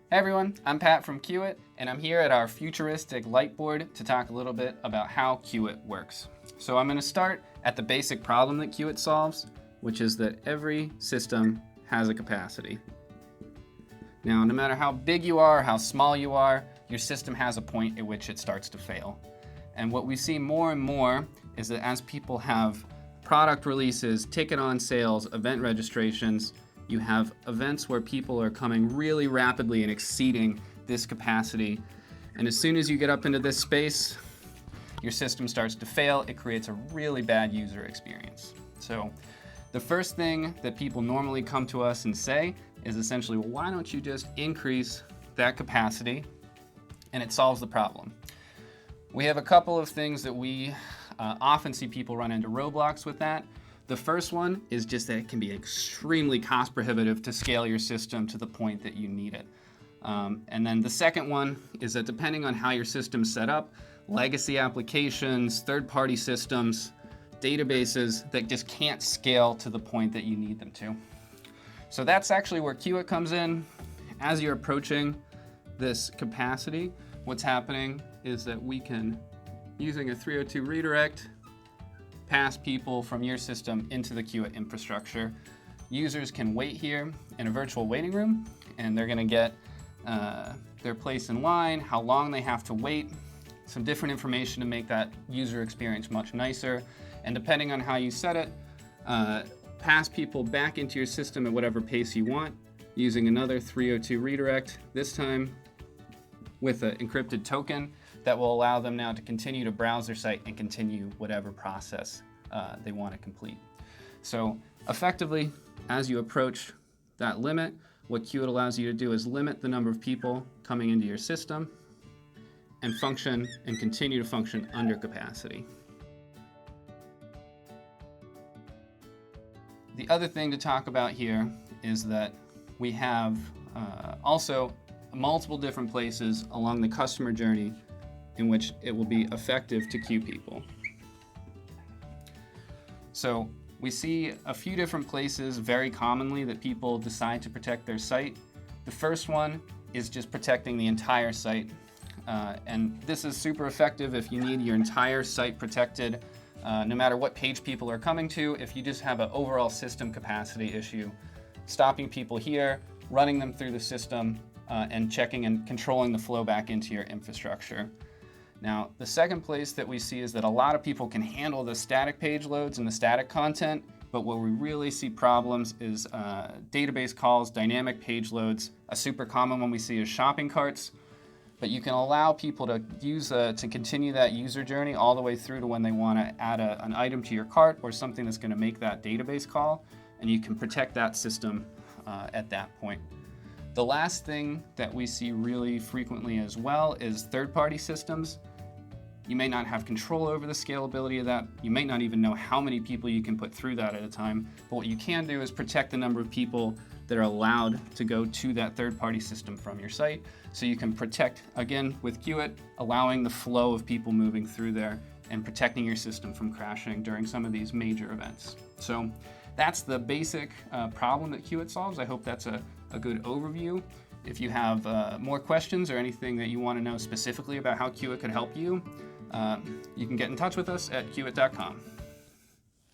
Hey everyone, I'm Pat from Qt, and I'm here at our futuristic Lightboard to talk a little bit about how Qt works. So I'm going to start at the basic problem that Qt solves, which is that every system has a capacity. Now, no matter how big you are, how small you are, your system has a point at which it starts to fail. And what we see more and more is that as people have product releases, ticket on sales, event registrations, you have events where people are coming really rapidly and exceeding this capacity. And as soon as you get up into this space, your system starts to fail. It creates a really bad user experience. So the first thing that people normally come to us and say is essentially, well, why don't you just increase that capacity? And it solves the problem. We have a couple of things that we often see people run into roadblocks with that. The first one is just that it can be extremely cost prohibitive to scale your system to the point that you need it. And then the second one is that depending on how your system's set up, legacy applications, third-party systems, databases that just can't scale to the point that you need them to. So that's actually where Qt comes in. As you're approaching this capacity, what's happening is that we can, using a 302 redirect, pass people from your system into the Qt infrastructure. Users can wait here in a virtual waiting room, and they're going to get their place in line, how long they have to wait, some different information to make that user experience much nicer. And depending on how you set it, pass people back into your system at whatever pace you want, using another 302 redirect, this time with an encrypted token that will allow them now to continue to browse their site and continue whatever process they want to complete. So effectively, as you approach that limit, what Qt allows you to do is limit the number of people coming into your system and function and continue to function under capacity. The other thing to talk about here is that we have also multiple different places along the customer journey in which it will be effective to queue people. So we see a few different places very commonly that people decide to protect their site. The first one is just protecting the entire site. And this is super effective if you need your entire site protected, no matter what page people are coming to. If you just have an overall system capacity issue, stopping people here, running them through the system, and checking and controlling the flow back into your infrastructure. Now, the second place that we see is that a lot of people can handle the static page loads and the static content, but where we really see problems is database calls, dynamic page loads. A super common one we see is shopping carts, but you can allow people to use to continue that user journey all the way through to when they want to add an item to your cart or something that's going to make that database call, and you can protect that system at that point. The last thing that we see really frequently as well is third-party systems. You may not have control over the scalability of that. You may not even know how many people you can put through that at a time. But what you can do is protect the number of people that are allowed to go to that third-party system from your site. So you can protect, again, with Qt, allowing the flow of people moving through there and protecting your system from crashing during some of these major events. So that's the basic problem that Qt solves. I hope that's a good overview. If you have more questions or anything that you want to know specifically about how Qt could help you, you can get in touch with us at qt.com.